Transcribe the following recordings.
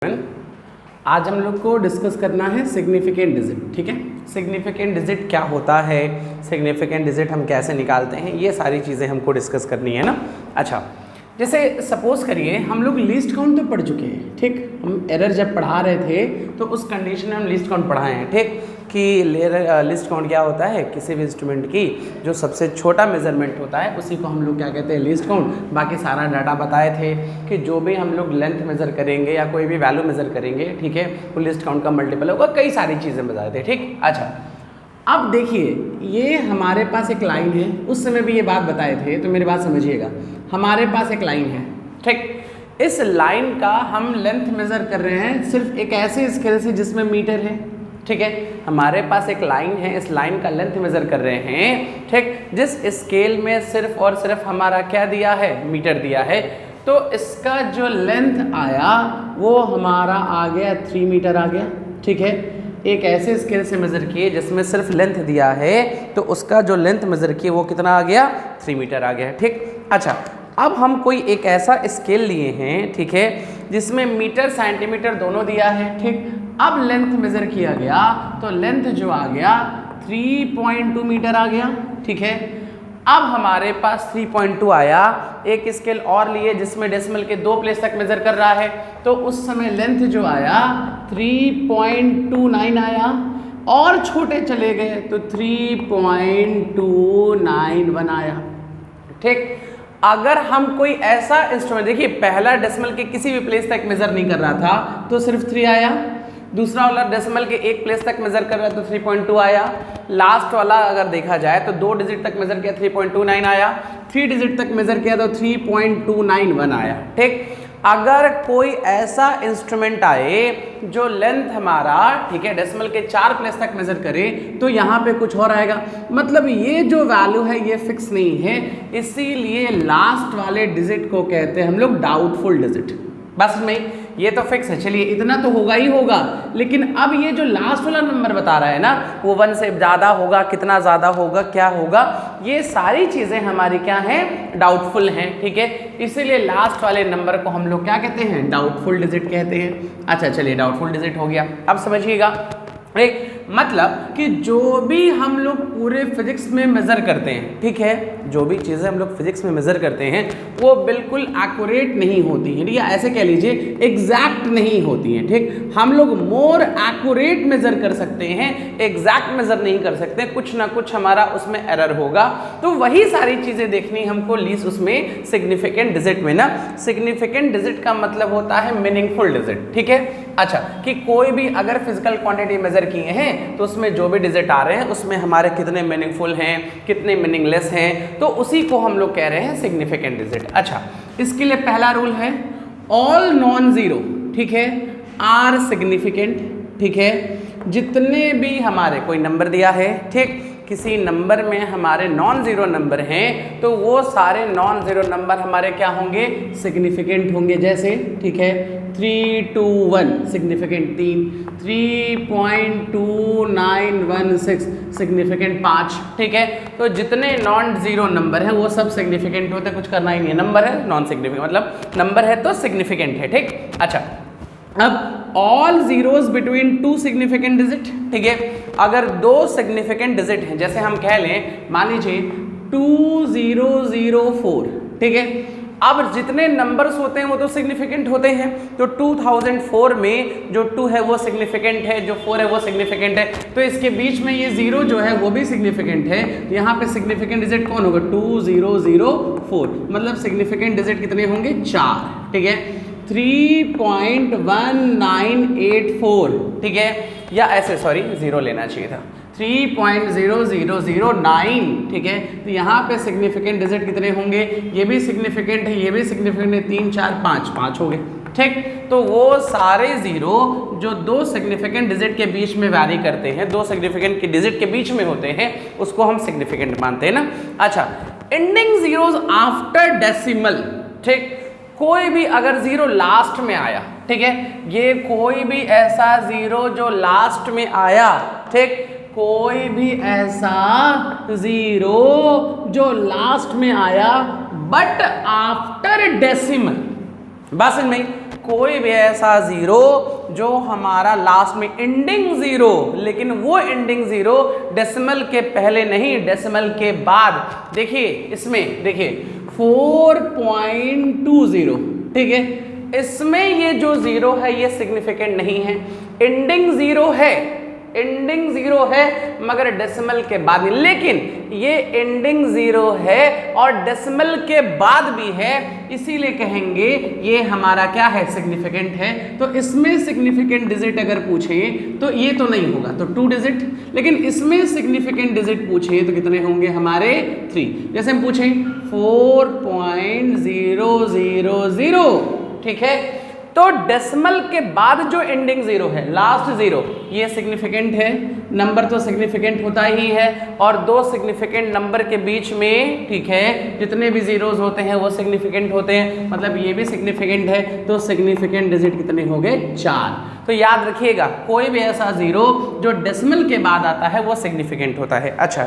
आज हम लोग को डिस्कस करना है सिग्निफिकेंट डिजिट। ठीक है, सिग्निफिकेंट डिजिट क्या होता है, सिग्निफिकेंट डिजिट हम कैसे निकालते हैं, ये सारी चीज़ें हमको डिस्कस करनी है ना। अच्छा, जैसे सपोज करिए हम लोग लीस्ट काउंट तो पढ़ चुके हैं। ठीक, हम एरर जब पढ़ा रहे थे तो उस कंडीशन में हम लीस्ट काउंट पढ़ाए हैं। ठीक, कि लिस्ट काउंट क्या होता है, किसी भी इंस्ट्रूमेंट की जो सबसे छोटा मेजरमेंट होता है उसी को हम लोग क्या कहते हैं, लिस्ट काउंट। बाकी सारा डाटा बताए थे कि जो भी हम लोग लेंथ मेज़र करेंगे या कोई भी वैल्यू मेज़र करेंगे, ठीक है, वो लिस्ट काउंट का मल्टीपल होगा। कई सारी चीज़ें बताए थे। ठीक, अच्छा अब देखिए ये हमारे पास एक लाइन है, उस समय भी ये बात बताए थे, तो मेरी बात समझिएगा। हमारे पास एक लाइन है, ठीक, इस लाइन का हम लेंथ मेज़र कर रहे हैं सिर्फ एक ऐसे स्केल से जिसमें मीटर है। ठीक है, हमारे पास एक लाइन है, इस लाइन का लेंथ मेज़र कर रहे हैं। ठीक, जिस स्केल में सिर्फ और सिर्फ हमारा क्या दिया है, मीटर दिया है, तो इसका जो लेंथ आया वो हमारा आ गया 3 मीटर आ गया। ठीक है, एक ऐसे स्केल से मेज़र किए जिसमें सिर्फ लेंथ दिया है, तो उसका जो लेंथ मेज़र किए वो कितना आ गया, 3 मीटर आ गया। ठीक, अच्छा अब हम कोई एक ऐसा स्केल लिए हैं, ठीक है, जिसमें मीटर सेंटीमीटर दोनों दिया है। ठीक, अब लेंथ मेज़र किया गया तो लेंथ जो आ गया 3.2 मीटर आ गया। ठीक है, अब हमारे पास 3.2 आया, एक स्केल और लिए जिसमें डेसिमल के 2 प्लेस तक मेज़र कर रहा है, तो उस समय लेंथ जो आया 3.29 आया, और छोटे चले गए तो 3.291 आया। ठीक, अगर हम कोई ऐसा इंस्ट्रूमेंट, देखिए पहला डेसिमल के किसी भी प्लेस तक मेज़र नहीं कर रहा था तो सिर्फ 3 आया, दूसरा वाला डेसिमल के एक प्लेस तक मेज़र कर रहा है तो 3.2 आया, लास्ट वाला अगर देखा जाए तो 2 डिजिट तक मेज़र किया 3.29 आया, 3 डिजिट तक मेज़र किया तो 3.291 आया। ठीक, अगर कोई ऐसा इंस्ट्रूमेंट आए जो लेंथ हमारा, ठीक है, डेसिमल के 4 प्लेस तक मेज़र करे तो यहाँ पे कुछ और आएगा। मतलब ये जो वैल्यू है ये फिक्स नहीं है, इसीलिए लास्ट वाले डिजिट को कहते हैं हम लोग डाउटफुल डिजिट। बस में ये तो फिक्स है, चलिए इतना तो होगा ही होगा, लेकिन अब ये जो लास्ट वाला नंबर बता रहा है ना, वो 1 से ज़्यादा होगा, कितना ज़्यादा होगा, क्या होगा, ये सारी चीज़ें हमारी क्या हैं, डाउटफुल हैं। ठीक है, इसीलिए लास्ट वाले नंबर को हम लोग क्या कहते हैं, डाउटफुल डिजिट कहते हैं। अच्छा चलिए, डाउटफुल डिजिट हो गया। अब समझिएगा, मतलब कि जो भी हम लोग पूरे फिजिक्स में मेज़र करते हैं, ठीक है, जो भी चीज़ें हम लोग फिजिक्स में मेज़र करते हैं वो बिल्कुल एक्यूरेट नहीं होती हैं, या ऐसे कह लीजिए एग्जैक्ट नहीं होती हैं। ठीक, हम लोग मोर एक्यूरेट मेज़र कर सकते हैं, एग्जैक्ट मेज़र नहीं कर सकते, कुछ ना कुछ हमारा उसमें एरर होगा। तो वही सारी चीज़ें देखनी हमको लीस्ट उसमें सिग्निफिकेंट डिजिट में ना। सिग्निफिकेंट डिजिट का मतलब होता है मीनिंगफुल डिजिट। ठीक है, अच्छा कि कोई भी अगर फिजिकल क्वांटिटी मेज़र किए हैं तो उसमें जो भी डिजिट आ रहे हैं उसमें हमारे कितने मीनिंगफुल हैं, कितने मीनिंगलेस हैं, तो उसी को हम लोग कह रहे हैं सिग्निफिकेंट डिजिट। अच्छा, इसके लिए पहला रूल है ऑल नॉन जीरो, ठीक है, आर सिग्निफिकेंट। ठीक है, जितने भी हमारे कोई नंबर दिया है, ठीक, किसी नंबर में हमारे नॉन ज़ीरो नंबर हैं तो वो सारे नॉन ज़ीरो नंबर हमारे क्या होंगे, सिग्निफिकेंट होंगे। जैसे, ठीक है, 321 सिग्निफिकेंट 3, 3.2916 सिग्निफिकेंट 5। ठीक है, तो जितने नॉन ज़ीरो नंबर हैं वो सब सिग्निफिकेंट होते हैं, कुछ करना ही नहीं है। नंबर है नॉन सिग्निफिकेंट, मतलब नंबर है तो सिग्निफिकेंट है। ठीक, अच्छा अब all zeros between 2 significant digit. ठीक है, अगर 2 सिग्निफिकेंट डिजिट हैं, जैसे हम कह लें, मान लीजिए 2004, ठीक है, अब जितने नंबर्स होते हैं वो तो सिग्निफिकेंट होते हैं, तो 2004 में जो 2 है वो सिग्निफिकेंट है, जो 4 है वो सिग्निफिकेंट है, तो इसके बीच में ये 0 जो है वो भी सिग्निफिकेंट है। तो यहाँ पे सिग्निफिकेंट डिजिट कौन होगा, 2004, मतलब सिग्निफिकेंट डिजिट कितने होंगे, 4। ठीक है, 3.1984, ठीक है, या ऐसे सॉरी 0 लेना चाहिए था, 3.0009। ठीक है, तो यहाँ पे सिग्निफिकेंट डिजिट कितने होंगे, ये भी सिग्निफिकेंट है, ये भी सिग्निफिकेंट है, 3 4 5 5 हो गए। ठीक, तो वो सारे जीरो जो 2 सिग्निफिकेंट डिजिट के बीच में वैरी करते हैं, 2 सिग्निफिकेंट के डिजिट के बीच में होते हैं, उसको हम सिग्निफिकेंट मानते हैं ना। अच्छा, एंडिंग जीरोस आफ्टर डेसिमल, ठीक, कोई भी अगर जीरो लास्ट में आया, ठीक है, ये कोई भी ऐसा जीरो जो लास्ट में आया, ठीक, कोई भी ऐसा जीरो जो लास्ट में आया बट आफ्टर डेसिमल, बस इनमें कोई भी ऐसा जीरो जो हमारा लास्ट में एंडिंग जीरो, लेकिन वो एंडिंग जीरो डेसिमल के पहले नहीं, डेसिमल के बाद। देखिए इसमें देखिए 4.20, ठीक है, इसमें ये जो जीरो है ये सिग्निफिकेंट नहीं है, एंडिंग जीरो है, एंडिंग जीरो है मगर डेसिमल के बाद नहीं, लेकिन ये एंडिंग जीरो है और डेसिमल के बाद भी है, इसीलिए कहेंगे ये हमारा क्या है, सिग्निफिकेंट है। तो इसमें सिग्निफिकेंट डिजिट अगर पूछे तो ये तो नहीं होगा, तो 2 डिजिट, लेकिन इसमें सिग्निफिकेंट डिजिट पूछे तो कितने होंगे हमारे 3। जैसे हम पूछे 4.000, ठीक है, तो डेसिमल के बाद जो एंडिंग जीरो है, लास्ट जीरो, ये सिग्निफिकेंट है, नंबर तो सिग्निफिकेंट होता ही है, और दो सिग्निफिकेंट नंबर के बीच में, ठीक है, जितने भी जीरोज होते हैं वो सिग्निफिकेंट होते हैं, मतलब ये भी सिग्निफिकेंट है, तो सिग्निफिकेंट डिजिट कितने हो गए, 4। तो याद रखिएगा कोई भी ऐसा जीरो जो डेसिमल के बाद आता है वो सिग्निफिकेंट होता है। अच्छा,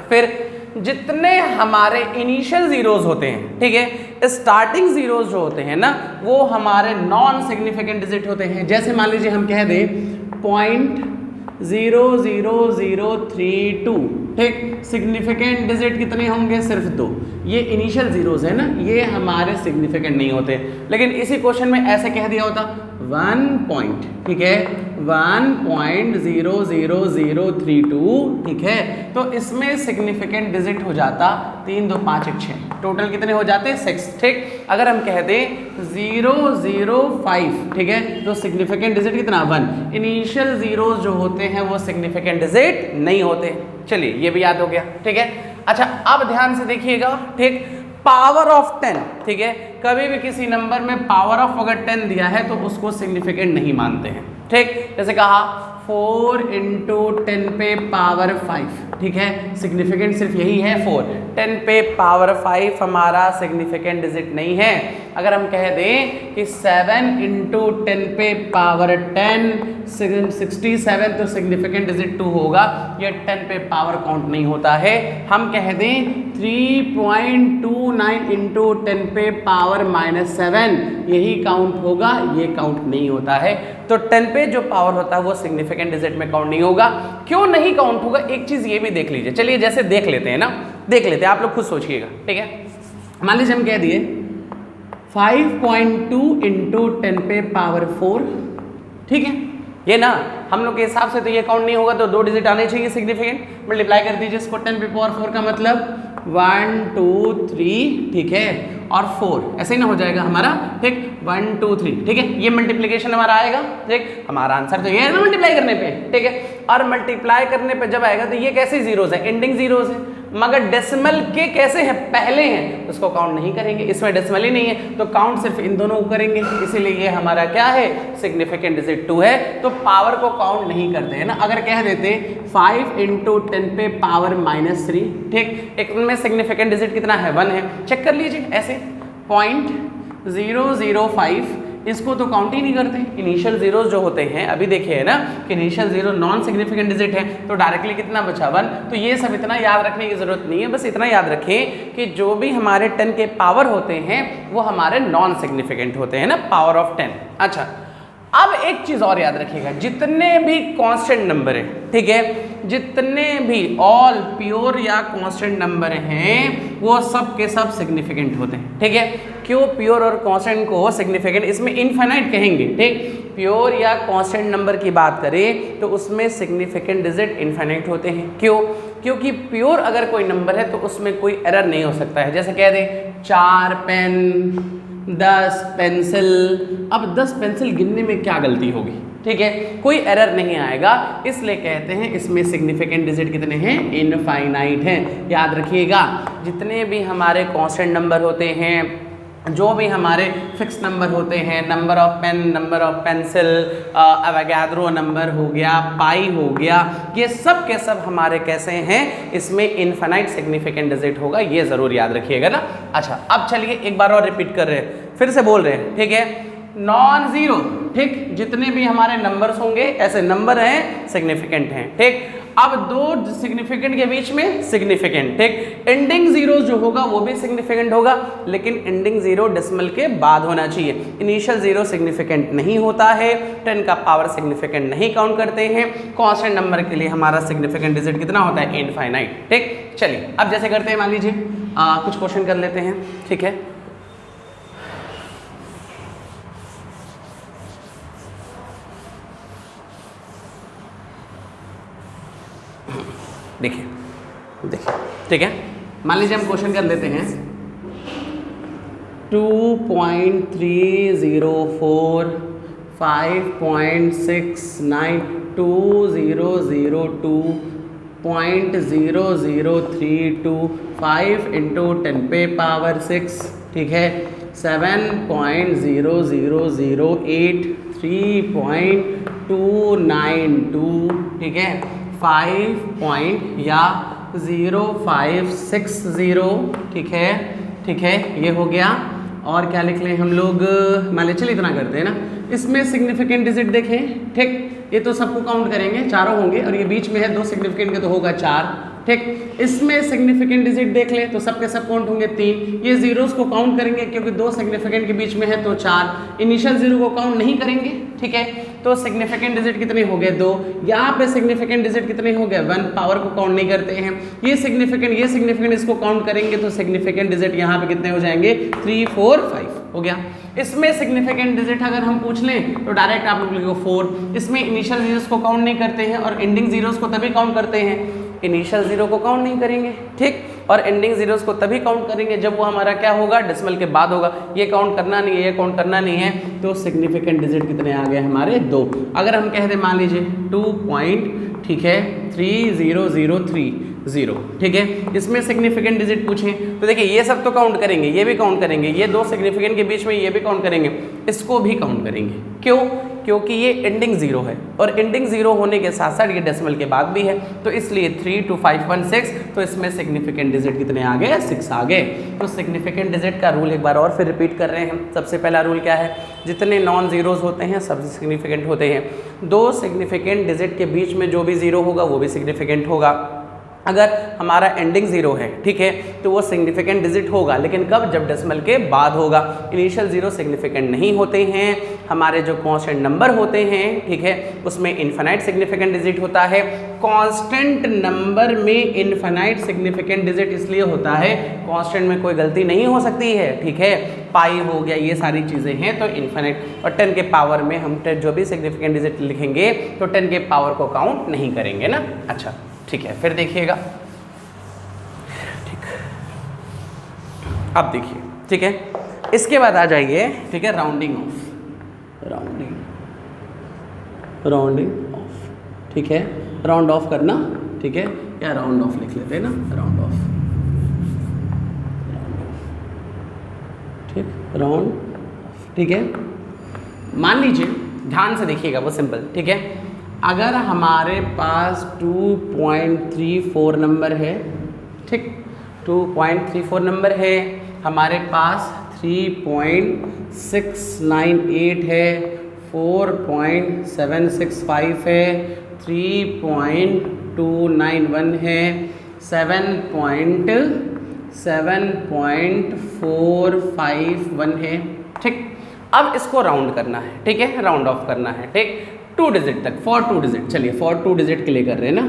फिर जितने हमारे इनिशियल जीरोज होते हैं, ठीक है, स्टार्टिंग जीरोज जो होते हैं ना, वो हमारे नॉन सिग्निफिकेंट डिजिट होते हैं। जैसे मान लीजिए हम कह दें 0.00032, ठीक, सिग्निफिकेंट डिजिट कितने होंगे, सिर्फ 2। ये इनिशियल जीरोज है ना, ये हमारे सिग्निफिकेंट नहीं होते, लेकिन इसी क्वेश्चन में ऐसे कह दिया होता 1 पॉइंट, ठीक है, 1.00032, ठीक है, तो इसमें सिग्निफिकेंट डिजिट हो जाता 3 2 5 1 6, टोटल कितने हो जाते 6, ठीक। अगर हम कह दें 005, ठीक है, तो सिग्निफिकेंट डिजिट कितना 1। इनिशियल जीरोज जो होते हैं वो सिग्निफिकेंट डिजिट नहीं होते। चलिए ये भी याद हो गया, ठीक है। अच्छा, अब ध्यान से देखिएगा, ठीक, पावर ऑफ 10, ठीक है, कभी भी किसी नंबर में पावर ऑफ अगर 10 दिया है तो उसको सिग्निफिकेंट नहीं मानते हैं, ठीक। जैसे कहा 4 × 10 पे पावर 5, ठीक है, सिग्निफिकेंट सिर्फ यही है 4, 10 पे पावर 5 हमारा सिग्निफिकेंट डिजिट नहीं है। अगर हम कह दें कि 7 × 10 पे पावर 10, 67, तो सिग्निफिकेंट डिजिट 2 होगा, ये 10 पे पावर काउंट नहीं होता है। हम कह दें 3.29 × 10 पे पावर -7, यही काउंट होगा, ये काउंट नहीं होता है। तो 10 पे जो पावर होता है वो सिग्निफिकेंट डिजिट में काउंट नहीं होगा। क्यों नहीं काउंट होगा, एक चीज ये भी देख लीजिए। चलिए जैसे देख लेते हैं ना, देख लेते हैं, आप लोग खुद सोचिएगा, ठीक है। मान लीजिए हम कह दिए 5.2 × 10 पे पावर 4, ठीक है, ये ना हम लोग के हिसाब से तो ये काउंट नहीं होगा, तो 2 डिजिट आने चाहिए सिग्निफिकेंट। मल्टीप्लाई कर दीजिए इसको 10 पे पावर 4 का मतलब 1 2 3, ठीक है, और 4, ऐसे ही ना हो जाएगा हमारा, ठीक, 1 2 3, ठीक है, ये मल्टीप्लिकेशन हमारा आएगा, ठीक। हमारा आंसर तो ये है ना मल्टीप्लाई करने पे, ठीक है। और मल्टीप्लाई करने पे जब आएगा तो ये कैसे जीरोज है, एंडिंग जीरोज है, मगर डेसिमल के कैसे हैं, पहले हैं, उसको काउंट नहीं करेंगे, इसमें डेसिमल ही नहीं है, तो काउंट सिर्फ इन दोनों को करेंगे, इसीलिए ये हमारा क्या है, सिग्निफिकेंट डिजिट 2 है। तो पावर को काउंट नहीं करते हैं ना। अगर कह देते 5 × 10 पे पावर -3, ठीक, एक में सिग्निफिकेंट डिजिट कितना है, 1 है, चेक कर लीजिए, ऐसे 0.005, इसको तो काउंट ही नहीं करते। इनिशियल जीरोज जो होते हैं, अभी देखिए है ना कि initial zero non significant digit है, तो डायरेक्टली कितना बचा 1। तो ये सब इतना याद रखने की जरूरत नहीं है, बस इतना याद रखें कि जो भी हमारे 10 के पावर होते हैं वो हमारे नॉन सिग्निफिकेंट होते हैं ना, पावर ऑफ 10। अच्छा, अब एक चीज और याद रखिएगा, जितने भी कांस्टेंट नंबर है, ठीक है, जितने भी ऑल प्योर या कांस्टेंट नंबर हैं वो सब के सब सिग्निफिकेंट होते हैं, ठीक है। क्यों प्योर और कांस्टेंट को सिग्निफिकेंट, इसमें इनफाइनाइट कहेंगे, ठीक। प्योर या कांस्टेंट नंबर की बात करें तो उसमें सिग्निफिकेंट डिजिट इनफाइनाइट होते हैं। क्यों? क्योंकि प्योर अगर कोई नंबर है तो उसमें कोई एरर नहीं हो सकता है। जैसे कह दें 4 पेन, 10 पेंसिल, अब 10 पेंसिल गिनने में क्या गलती होगी, ठीक है, कोई एरर नहीं आएगा, इसलिए कहते हैं इसमें सिग्निफिकेंट डिजिट कितने हैं, इनफाइनाइट हैं। याद रखिएगा, जितने भी हमारे कांस्टेंट नंबर होते हैं, जो भी हमारे फिक्स नंबर होते हैं, number of pen, number of pencil, Avogadro number हो गया, पाई हो गया, ये सब के सब हमारे कैसे हैं, इसमें इनफाइनाइट सिग्निफिकेंट डिजिट होगा, ये ज़रूर याद रखिएगा ना। अच्छा, अब चलिए एक बार और रिपीट कर रहे हैं, फिर से बोल रहे हैं, ठीक है। नॉन जीरो, ठीक, जितने भी हमारे नंबर्स होंगे ऐसे नंबर हैं सिग्निफिकेंट हैं, ठीक। अब दो सिग्निफिकेंट के बीच में सिग्निफिकेंट, ठीक। एंडिंग जीरो जो होगा वो भी सिग्निफिकेंट होगा, लेकिन एंडिंग जीरो डेसिमल के बाद होना चाहिए। इनिशियल जीरो सिग्निफिकेंट नहीं होता है, 10 का पावर सिग्निफिकेंट नहीं काउंट करते हैं। कांस्टेंट नंबर के लिए हमारा सिग्निफिकेंट डिजिट कितना होता है? इनफाइनाइट, ठीक। चलिए अब जैसे करते हैं, मान लीजिए कुछ क्वेश्चन कर लेते हैं, ठीक है। देखिए देखिए, ठीक है, मान लीजिए हम क्वेश्चन कर लेते हैं 2.304 5.69 2002.0032 5 × 10 पे पावर 6, ठीक है, 7.0008 3.292, ठीक है, 5.0560, ठीक है, ठीक है, ये हो गया। और क्या लिख लें हम लोग, मान लीजिए चलिए इतना करते हैं ना, इसमें सिग्निफिकेंट डिजिट देखें, ठीक, ये तो सबको काउंट करेंगे, चारों होंगे, और ये बीच में है दो सिग्निफिकेंट के तो होगा 4, ठीक। इसमें सिग्निफिकेंट डिजिट देख लें तो सबके सब काउंट होंगे 3, ये जीरोस को काउंट करेंगे क्योंकि दो सिग्निफिकेंट के बीच में है तो 4, इनिशियल जीरो को काउंट नहीं करेंगे, ठीक है, तो सिग्निफिकेंट डिजिट कितने हो गए? 2। यहाँ पे सिग्निफिकेंट डिजिट कितने हो गए? 1, पावर को काउंट नहीं करते हैं। ये सिग्निफिकेंट इसको काउंट करेंगे तो सिग्निफिकेंट डिजिट यहाँ पे कितने हो जाएंगे? 3, 4, 5 हो गया। इसमें सिग्निफिकेंट डिजिट अगर हम पूछ लें तो डायरेक्ट आप लोग लिखो 4। इसमें इनिशियल जीरोस को काउंट नहीं करते हैं और एंडिंग जीरोस को तभी काउंट करते हैं, इनिशियल जीरो को काउंट नहीं करेंगे, ठीक, और एंडिंग जीरोस को तभी काउंट करेंगे जब वो हमारा क्या होगा? डेसिमल के बाद होगा। ये काउंट करना नहीं है, ये काउंट करना नहीं है, तो सिग्निफिकेंट डिजिट कितने आ गए हमारे? 2। अगर हम कह दें मान लीजिए 2.3003, ठीक है, इसमें सिग्निफिकेंट डिजिट पूछें तो देखिए ये सब तो काउंट करेंगे, ये भी काउंट करेंगे, ये दो सिग्निफिकेंट के बीच में ये भी काउंट करेंगे, इसको भी काउंट करेंगे। क्यों? क्योंकि ये एंडिंग जीरो है और एंडिंग जीरो होने के साथ साथ ये डेसिमल के बाद भी है, तो इसलिए 32516, तो इसमें सिग्निफिकेंट डिजिट कितने आ गए? 6 आ गए। तो सिग्निफिकेंट डिजिट का रूल एक बार और फिर रिपीट कर रहे हैं। सबसे पहला रूल क्या है? जितने नॉन जीरोज होते हैं सब सिग्निफिकेंट होते हैं। दो सिग्निफिकेंट डिजिट के बीच में जो भी जीरो होगा वो भी सिग्निफिकेंट होगा। अगर हमारा एंडिंग जीरो है, ठीक है, तो वो सिग्निफिकेंट डिजिट होगा, लेकिन कब? जब डेसिमल के बाद होगा। इनिशियल जीरो सिग्निफिकेंट नहीं होते हैं। हमारे जो कांस्टेंट नंबर होते हैं, ठीक है, उसमें इनफाइनाइट सिग्निफिकेंट डिजिट होता है। कांस्टेंट नंबर में इनफाइनाइट सिग्निफिकेंट डिजिट इसलिए होता है, कांस्टेंट में कोई गलती नहीं हो सकती है, ठीक है, पाई हो गया, ये सारी चीज़ें हैं, तो इनफाइनाइट। और 10 के पावर में हम जो भी सिग्निफिकेंट डिजिट लिखेंगे तो 10 के पावर को काउंट नहीं करेंगे ना। अच्छा, ठीक है, फिर देखिएगा, ठीक, अब देखिए, ठीक है, इसके बाद आ जाइए, ठीक है, राउंडिंग ऑफ, राउंडिंग ऑफ, ठीक है, राउंड ऑफ करना, ठीक है, या राउंड ऑफ लिख लेते हैं ना, राउंड ऑफ, ठीक, राउंड ऑफ, ठीक है। मान लीजिए, ध्यान से देखिएगा, वो सिंपल, ठीक है, अगर हमारे पास 2.34 नंबर है, ठीक, 2.34 नंबर है, हमारे पास 3.698 है, 4.765 है, 3.291 है, 7.451 है, ठीक। अब इसको राउंड करना है, ठीक है, राउंड ऑफ करना है, ठीक, 2 डिजिट तक, फॉर 2 डिजिट, चलिए फॉर 2 डिजिट के लिए कर रहे हैं ना।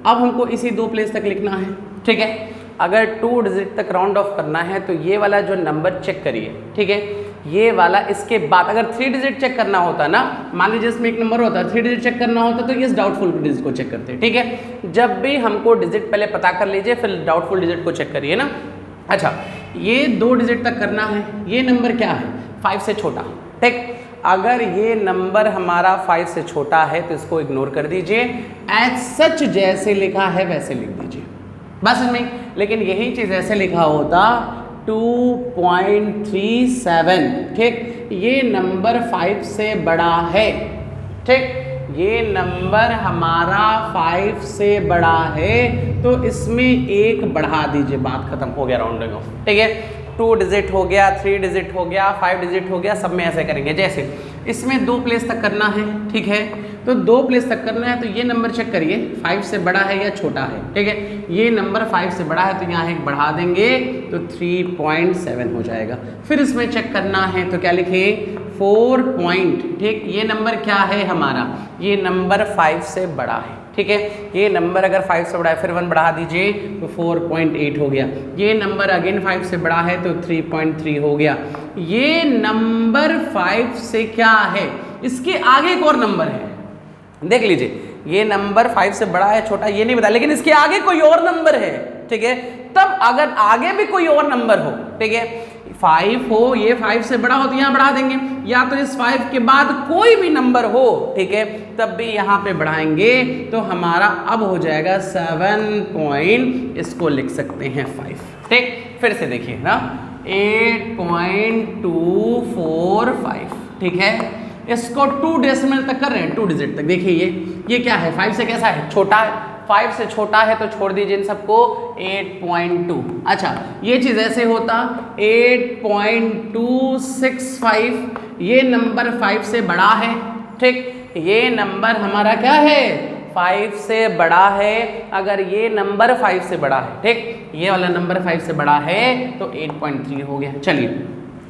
अब हमको इसी 2 प्लेस तक लिखना है, ठीक है। अगर 2 डिजिट तक राउंड ऑफ करना है तो ये वाला जो नंबर चेक करिए, ठीक है, ये वाला, इसके बाद अगर 3 डिजिट चेक करना होता ना, मान लीजिए इसमें एक नंबर होता है, 3 डिजिट चेक करना होता तो ये डाउटफुल डिजिट को चेक करते हैं, ठीक है। जब भी हमको डिजिट पहले पता कर लीजिए, फिर डाउटफुल डिजिट को चेक करिए ना। अच्छा, ये 2 डिजिट तक करना है, ये नंबर क्या है? 5 से छोटा, ठीक। अगर ये नंबर हमारा 5 से छोटा है तो इसको इग्नोर कर दीजिए, एज सच जैसे लिखा है वैसे लिख दीजिए, बस इसमें। लेकिन यही चीज़ ऐसे लिखा होता 2.37, ठीक, ये नंबर 5 से बड़ा है, ठीक, ये नंबर हमारा 5 से बड़ा है, तो इसमें 1 बढ़ा दीजिए, बात खत्म, हो गया राउंडिंग ऑफ, ठीक है। 2 डिजिट हो गया, 3 डिजिट हो गया, 5 डिजिट हो गया, सब में ऐसे करेंगे। जैसे इसमें 2 प्लेस तक करना है, ठीक है, तो 2 प्लेस तक करना है तो ये नंबर चेक करिए 5 से बड़ा है या छोटा है, ठीक है। ये नंबर 5 से बड़ा है तो यहाँ एक बढ़ा देंगे तो 3.7 हो जाएगा। फिर इसमें चेक करना है तो क्या लिखे 4 पॉइंट, ठीक, ये नंबर क्या है हमारा, ये नंबर 5 से बड़ा है, ठीक है। ये नंबर अगर 5 से बड़ा है फिर 1 बढ़ा दीजिए तो 4.8 हो गया। ये नंबर अगेन 5 से बड़ा है तो 3.3 हो गया। ये नंबर 5 से क्या है, इसके आगे एक और नंबर है, देख लीजिए, ये नंबर 5 से बड़ा है छोटा ये नहीं बता, लेकिन इसके आगे कोई और नंबर है, ठीक है। तब अगर आगे भी कोई और नंबर हो, ठीक है, 5 हो, ये 5 से बड़ा हो तो यहाँ बढ़ा देंगे, या तो इस 5 के बाद कोई भी नंबर हो, ठीक है, तब भी यहाँ पे बढ़ाएंगे तो हमारा अब हो जाएगा 7 पॉइंट, इसको लिख सकते हैं 5, ठीक। फिर से देखिए ना 8.245, ठीक है, इसको 2 डेसिमल तक कर रहे हैं, 2 डिजिट तक। देखिए ये क्या है, 5 से कैसा है, छोटा है, 5 से छोटा है तो छोड़ दीजिए इन सबको 8.2। अच्छा, ये चीज़ ऐसे होता 8.265, ये नंबर 5 से बड़ा है, ठीक, ये नंबर हमारा क्या है 5 से बड़ा है। अगर ये नंबर 5 से बड़ा है, ठीक, ये वाला नंबर 5 से बड़ा है तो 8.3 हो गया। चलिए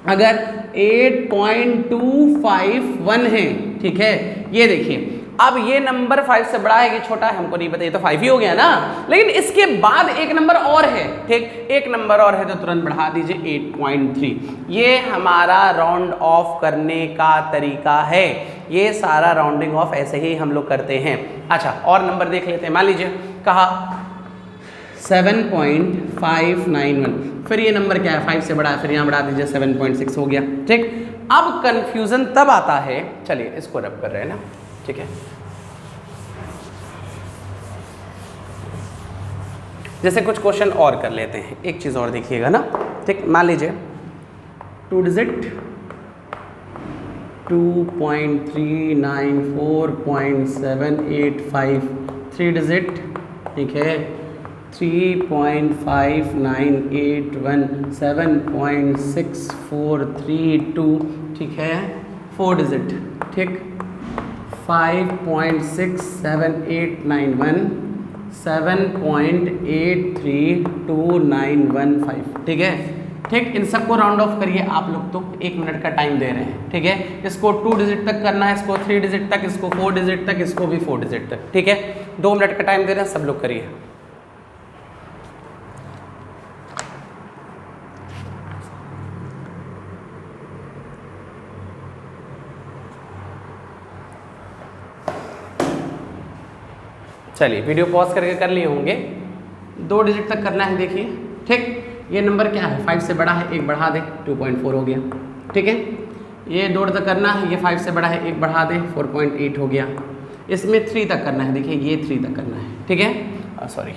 अगर 8.251 है, ठीक है, ये देखिए अब ये नंबर 5 से बड़ा है कि छोटा है हमको नहीं पता, ये तो 5 ही हो गया ना, लेकिन इसके बाद एक नंबर और है, ठीक, एक नंबर और है तो तुरंत बढ़ा दीजिए 8.3। ये हमारा राउंड ऑफ करने का तरीका है, ये सारा राउंडिंग ऑफ ऐसे ही हम लोग करते हैं। अच्छा, और नंबर देख लेते हैं, मान लीजिए कहा 7.591, फिर ये नंबर क्या है 5 से बड़ा है, फिर यहाँ बढ़ा दीजिए 7.6 हो गया, ठीक। अब कंफ्यूजन तब आता है, चलिए इसको रब कर रहे हैं ना, ठीक है, जैसे कुछ क्वेश्चन और कर लेते हैं, एक चीज़ और देखिएगा ना, ठीक, मान लीजिए 2 डिजिट 2.394.785, 3 डिजिट, ठीक है 3.5981, 7.6432, ठीक है 4 डिजिट, ठीक 5.67891, 7.832915, ठीक है, ठीक। इन सबको राउंड ऑफ करिए आप लोग, तो 1 मिनट का टाइम दे रहे हैं, ठीक है। इसको 2 डिजिट तक करना है, इसको 3 डिजिट तक, इसको 4 डिजिट तक, इसको भी 4 डिजिट तक, ठीक है। 2 मिनट का टाइम दे रहे हैं, सब लोग करिए। चलिए वीडियो पॉज करके कर लिए होंगे। 2 डिजिट तक करना है, देखिए, ठीक। ये नंबर क्या है 5 से बड़ा है, एक बढ़ा दे 2.4 हो गया, ठीक है। ये 2 तक करना है, ये 5 से बड़ा है, एक बढ़ा दे 4.8 हो गया। इसमें 3 तक करना है, देखिए ये 3 तक करना है, ठीक है, सॉरी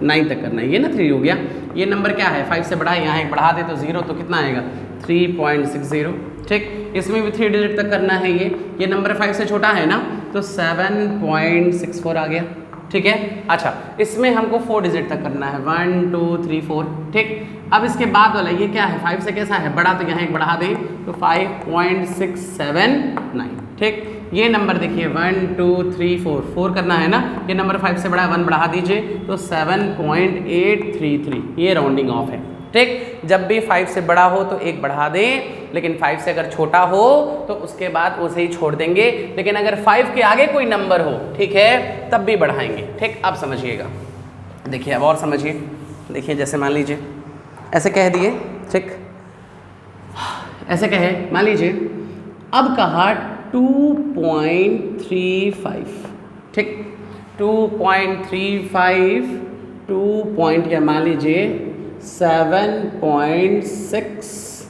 9 तक करना है, ये ना 3 हो गया। ये नंबर क्या है 5 से बड़ा है, यहाँ एक बढ़ा दे तो 0, तो कितना आएगा 3.60, ठीक। इसमें भी 3 डिजिट तक करना है, ये नंबर 5 से छोटा है ना, तो 7.64 आ गया, ठीक है। अच्छा, इसमें हमको 4 डिजिट तक करना है, 1 2 3 4, ठीक। अब इसके बाद वाला ये क्या है 5 से कैसा है बड़ा, तो यहाँ एक बढ़ा दें तो 5.679, ठीक। ये नंबर देखिए 1 2 3 4 करना है ना, ये नंबर 5 से बड़ा है, 1 बढ़ा दीजिए तो 7.833, ये राउंडिंग ऑफ है, ठीक। जब भी 5 से बड़ा हो तो एक बढ़ा दें, लेकिन 5 से अगर छोटा हो तो उसके बाद उसे ही छोड़ देंगे, लेकिन अगर 5 के आगे कोई नंबर हो, ठीक है, तब भी बढ़ाएंगे, ठीक। अब समझिएगा, देखिए अब और समझिए, देखिए जैसे मान लीजिए ऐसे कह दिए, ठीक, ऐसे कहे, मान लीजिए अब कहा 2.35, ठीक, 2.35, 2 पॉइंट या मान लीजिए 7.650,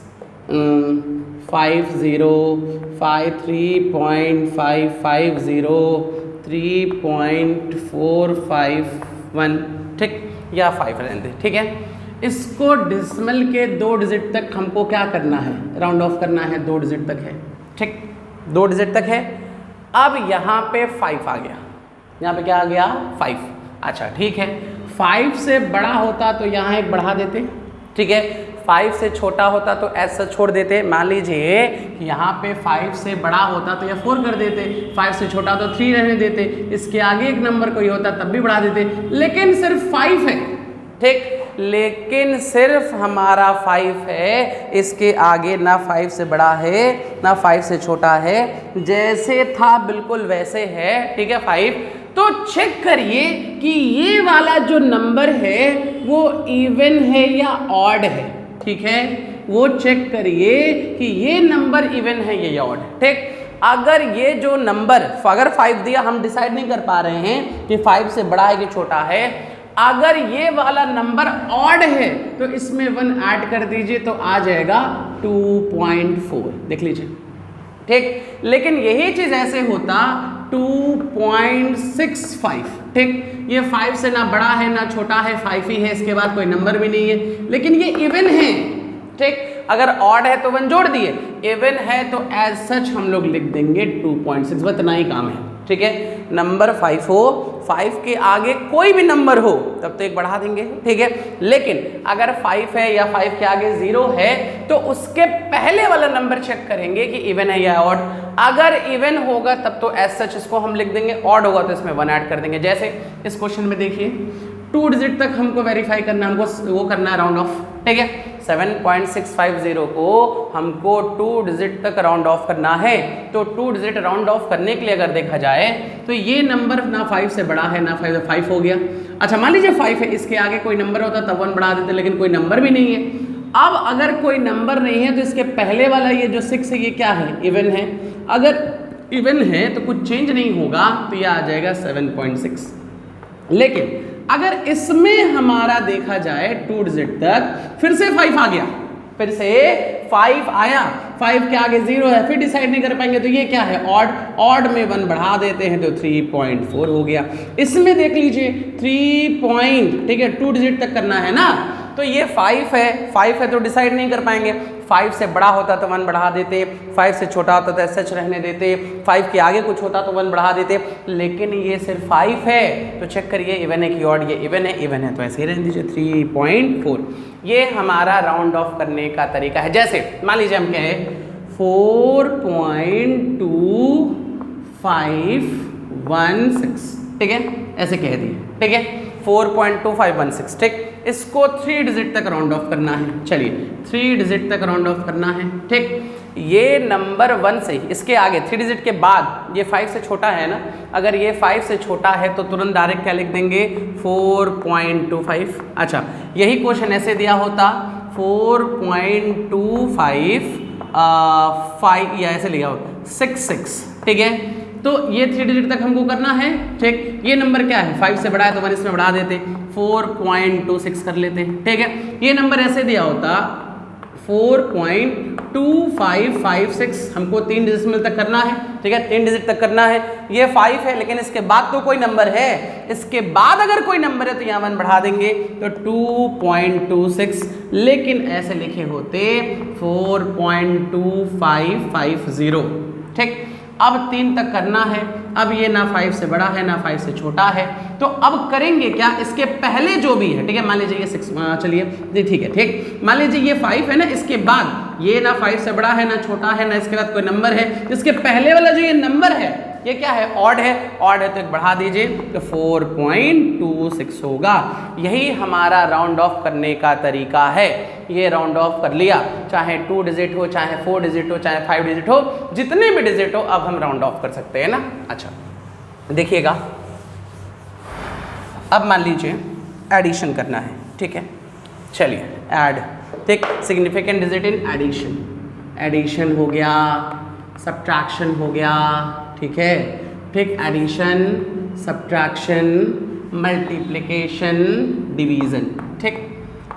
3.550, 3.451, ठीक, या 5 रहने, ठीक है। इसको डेसिमल के 2 डिजिट तक हमको क्या करना है, राउंड ऑफ करना है, 2 डिजिट तक है, ठीक, 2 डिजिट तक है। अब यहाँ पे 5 आ गया, यहाँ पे क्या आ गया 5। अच्छा ठीक है, 5 से बड़ा होता तो यहाँ एक बढ़ा देते, ठीक है। 5 से छोटा होता तो ऐसा छोड़ देते, मान लीजिए कि यहाँ पे 5 से बड़ा होता तो या 4 कर देते, 5 से छोटा तो 3 रहने देते, इसके आगे एक नंबर कोई होता तब भी बढ़ा देते, लेकिन सिर्फ 5 है, ठीक, लेकिन सिर्फ हमारा 5 है, इसके आगे ना 5 से बड़ा है ना 5 से छोटा है, जैसे था बिल्कुल वैसे है, ठीक है 5। तो चेक करिए कि ये वाला जो नंबर है वो इवन है या ऑड है, ठीक है, वो चेक करिए कि ये नंबर इवन है या ऑड है, ठीक। अगर ये जो नंबर, अगर 5 दिया, हम डिसाइड नहीं कर पा रहे हैं कि 5 से बड़ा है कि छोटा है, अगर ये वाला नंबर ऑड है तो इसमें 1 ऐड कर दीजिए तो आ जाएगा 2.4, देख लीजिए, ठीक। लेकिन यही चीज ऐसे होता 2.65, ठीक, ये 5 से ना बड़ा है ना छोटा है, 5 ही है, इसके बाद कोई नंबर भी नहीं है, लेकिन ये इवन है, ठीक। अगर ऑड है तो 1 जोड़ दिए, इवन है तो एज सच हम लोग लिख देंगे 2.6, बस इतना ही काम है, ठीक है। नंबर 5 हो, 5 के आगे कोई भी नंबर हो तब तो 1 बढ़ा देंगे, ठीक है। लेकिन अगर 5 है या 5 के आगे 0 है तो उसके पहले वाला नंबर चेक करेंगे कि इवन है या ऑड। अगर इवन होगा तब तो एज सच इसको हम लिख देंगे, ऑड होगा तो इसमें 1 ऐड कर देंगे। जैसे इस क्वेश्चन में देखिए 2 डिजिट तक हमको वेरीफाई करना, हमको वो करना है राउंड ऑफ, ठीक है। 7.650 को हमको 2 डिजिट तक राउंड ऑफ करना है, तो 2 डिजिट राउंड ऑफ करने के लिए अगर देखा जाए तो ये नंबर ना 5 से बड़ा है ना 5 हो गया। अच्छा मान लीजिए 5 है, इसके आगे कोई नंबर होता तब 1 बढ़ा देते, लेकिन कोई नंबर भी नहीं है। अब अगर कोई नंबर नहीं है तो इसके पहले वाला ये जो 6 है ये क्या है, इवन है। अगर इवन है तो कुछ चेंज नहीं होगा तो ये आ जाएगा 7.6। लेकिन अगर इसमें हमारा देखा जाए 2 डिजिट तक, फिर से 5 आ गया, फिर से 5 आया, 5 के आगे 0 है, फिर डिसाइड नहीं कर पाएंगे तो ये क्या है, ऑड। ऑड में 1 बढ़ा देते हैं तो 3.4 हो गया। इसमें देख लीजिए 3 ठीक है 2 डिजिट तक करना है ना, तो ये 5 है तो डिसाइड नहीं कर पाएंगे। 5 से बड़ा होता तो 1 बढ़ा देते, 5 से छोटा होता तो सच रहने देते, 5 के आगे कुछ होता तो 1 बढ़ा देते, लेकिन ये सिर्फ 5 है तो चेक करिए इवन है कि ऑड, ये इवन है तो ऐसे ही रहने दीजिए 3.4। ये हमारा राउंड ऑफ करने का तरीका है। जैसे मान लीजिए हम कहें 4.2516, ठीक है, ऐसे कह दिए, ठीक है 4.2516, ठीक। इसको 3 डिजिट तक राउंड ऑफ करना है, चलिए 3 डिजिट तक राउंड ऑफ करना है, ठीक। ये नंबर 1 से ही इसके आगे 3 डिजिट के बाद ये 5 से छोटा है ना, अगर ये 5 से छोटा है तो तुरंत डायरेक्ट क्या लिख देंगे 4.25। अच्छा यही क्वेश्चन ऐसे दिया होता 4.25 5 या ऐसे लिखा हो 66, ठीक है। तो ये 3 डिजिट तक हमको करना है, ठीक। ये नंबर क्या है 5 से बड़ा है तो 1 इसमें बढ़ा देते, 4.26 कर लेते, ठीक है। ये नंबर ऐसे दिया होता 4.2556, हमको 3 डिजिट तक करना है, ठीक है 3 डिजिट तक करना है। ये 5 है लेकिन इसके बाद तो कोई नंबर है, इसके बाद अगर कोई नंबर है तो यहाँ 1 बढ़ा देंगे तो 2.26, लेकिन ऐसे लिखे होते 4.2550, ठीक। अब 3 तक करना है, अब ये ना 5 से बड़ा है ना 5 से छोटा है, तो अब करेंगे क्या, इसके पहले जो भी है, ठीक है मान लीजिए ये 6, चलिए जी ठीक है, ठीक। मान लीजिए ये 5 है ना, इसके बाद ये ना 5 से बड़ा है ना छोटा है ना इसके बाद कोई नंबर है, इसके पहले वाला जो ये नंबर है ये क्या है, ऑड है तो एक बढ़ा दीजिए तो 4.26 होगा। यही हमारा राउंड ऑफ करने का तरीका है। ये राउंड ऑफ कर लिया, चाहे 2 डिजिट हो, चाहे 4 डिजिट हो, चाहे 5 डिजिट हो, जितने भी डिजिट हो अब हम राउंड ऑफ कर सकते हैं ना। अच्छा देखिएगा, अब मान लीजिए एडिशन करना है, ठीक है, चलिए ऐड, ठीक, significant digit in addition, addition हो गया, सब्ट्रैक्शन हो गया, ठीक है, ठीक, एडिशन, सब्ट्रैक्शन, मल्टीप्लिकेशन, डिवीजन, ठीक।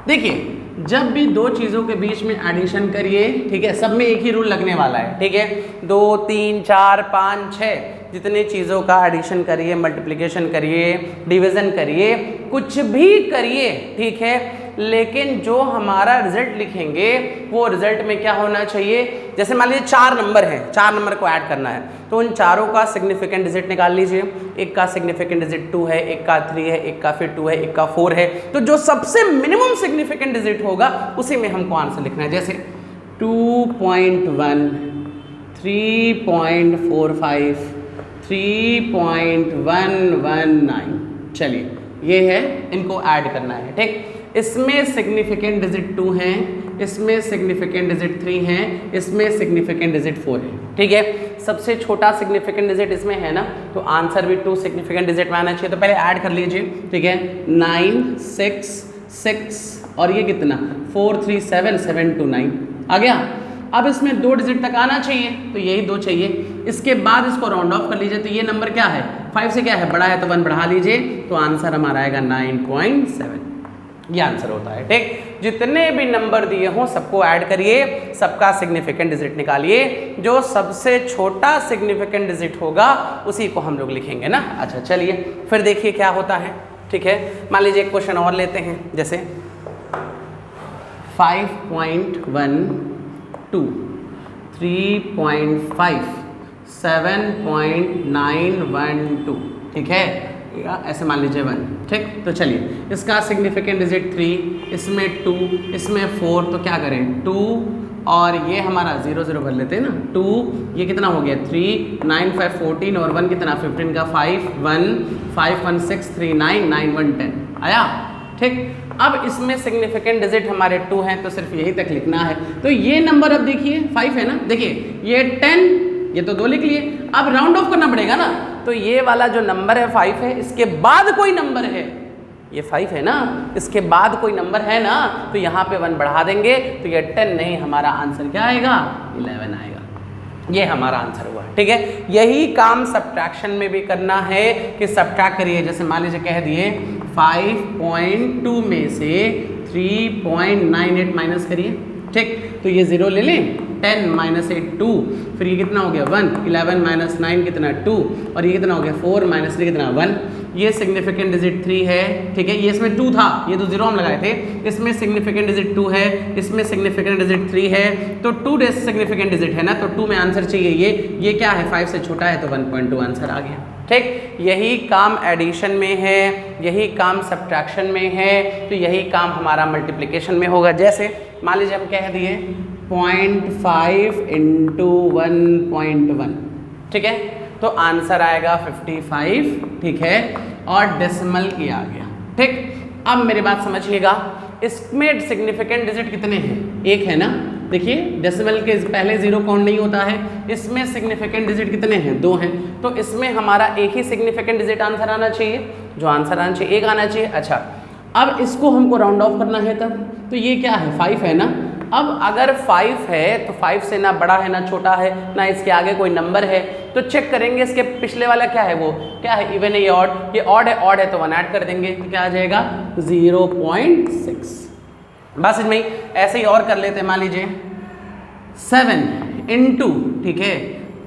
देखिए जब भी 2 चीज़ों के बीच में एडिशन करिए, ठीक है, सब में एक ही रूल लगने वाला है, ठीक है, 2 3 4 5 6 जितने चीज़ों का एडिशन करिए, मल्टीप्लिकेशन करिए, डिवीज़न करिए, कुछ भी करिए, ठीक है, लेकिन जो हमारा रिजल्ट लिखेंगे वो रिजल्ट में क्या होना चाहिए, जैसे मान लीजिए 4 नंबर हैं, 4 नंबर को ऐड करना है, तो उन चारों का सिग्निफिकेंट डिजिट निकाल लीजिए। एक का सिग्निफिकेंट डिजिट 2 है, एक का 3 है, एक का फिर 2 है, एक का 4 है, तो जो सबसे मिनिमम सिग्निफिकेंट डिजिट होगा उसी में हमको आंसर लिखना है। जैसे 2.1, 3.45, 3.119, चलिए ये है, इनको ऐड करना है, ठीक। इसमें सिग्निफिकेंट डिजिट 2 है, इसमें सिग्निफिकेंट डिजिट 3 है, इसमें सिग्निफिकेंट डिजिट 4 है, ठीक है। सबसे छोटा सिग्निफिकेंट डिजिट इसमें है ना, तो आंसर भी 2 सिग्निफिकेंट डिजिट में आना चाहिए। तो पहले ऐड कर लीजिए, ठीक है। 9, 6, 6 और ये कितना 4, 3, 7, 7, 2, 9 आ गया। अब इसमें 2 डिजिट तक आना चाहिए, तो यही 2 चाहिए। इसके बाद इसको राउंड ऑफ कर लीजिए, तो ये नंबर क्या है 5 से क्या है बड़ा है, तो 1 बढ़ा लीजिए, तो आंसर हमारा आएगा 9.7। ये आंसर होता है, ठीक। जितने भी नंबर दिए हों सबको ऐड करिए, सबका सिग्निफिकेंट डिजिट निकालिए, जो सबसे छोटा सिग्निफिकेंट डिजिट होगा उसी को हम लोग लिखेंगे ना। अच्छा चलिए फिर देखिए क्या होता है, ठीक है। मान लीजिए एक क्वेश्चन और लेते हैं, जैसे 5.12, 3.5, 7.912, ठीक है, ऐसे मान लीजिए 1, ठीक। तो चलिए इसका सिग्निफिकेंट डिजिट 3, इसमें 2, इसमें 4, तो क्या करें 2 और ये हमारा 0 0 भर लेते हैं ना, 2 ये कितना हो गया 3, 9 5 14 और 1 कितना 15 का 5 1 5 1 6 3 9 9 1 10 आया, ठीक। अब इसमें सिग्निफिकेंट डिजिट हमारे 2 हैं, तो सिर्फ यही तक लिखना है। तो ये नंबर अब देखिए 5 है ना, देखिए ये 10, ये तो 2 लिख लिए, अब राउंड ऑफ करना पड़ेगा ना, तो ये वाला जो नंबर है 5 है, इसके बाद कोई नंबर है, ये 5 है ना, इसके बाद कोई नंबर है ना, तो यहाँ पे 1 बढ़ा देंगे, तो ये 10 नहीं, हमारा आंसर क्या आएगा 11 आएगा। ये हमारा आंसर हुआ, ठीक है। यही काम सब्ट्रैक्शन में भी करना है कि सब्ट्रैक्ट करिए। जैसे मान लीजिए कह दिए 5.2 में से 3.98 माइनस करिए, ठीक। तो ये 0 ले लें, 10 - 8 2, फिर ये कितना हो गया 1, 11 - 9 कितना 2, और ये कितना हो गया 4 - 3 कितना 1। ये सिग्निफिकेंट डिजिट 3 है, ठीक है। ये इसमें 2 था, ये तो 0 हम लगाए थे, इसमें सिग्निफिकेंट डिजिट 2 है, इसमें सिग्निफिकेंट डिजिट 3 है, तो 2 सिग्निफिकेंट डिजिट है ना, तो 2 में आंसर चाहिए। ये क्या है 5 से छोटा है, तो 1.2 आंसर आ गया, ठीक। यही काम एडिशन में है, यही काम सब्ट्रैक्शन में है, तो यही काम हमारा मल्टीप्लिकेशन में होगा। जैसे मान लीजिए हम कह दिए 0.5 × 1.1, ठीक है, तो आंसर आएगा 55, ठीक है, और डेसिमल किया गया, ठीक। अब मेरी बात समझिएगा, इसमें सिग्निफिकेंट डिजिट कितने हैं, 1 है ना, देखिए डेसिमल के पहले 0 काउंट नहीं होता है। इसमें सिग्निफिकेंट डिजिट कितने हैं 2 हैं, तो इसमें हमारा एक ही सिग्निफिकेंट डिजिट आंसर आना चाहिए, जो आंसर आना चाहिए 1 आना चाहिए। अच्छा अब इसको हमको राउंड ऑफ करना है, तब तो ये क्या है 5 है ना। अब अगर 5 है तो 5 से ना बड़ा है ना छोटा है, ना इसके आगे कोई नंबर है, तो चेक करेंगे इसके पिछले वाला क्या है, वो क्या है इवन है, ये ऑड है तो 1 ऐड कर देंगे, तो क्या आ जाएगा 0.6। बस इसमें ऐसे ही और कर लेते हैं। मान लीजिए 7 × ठीक है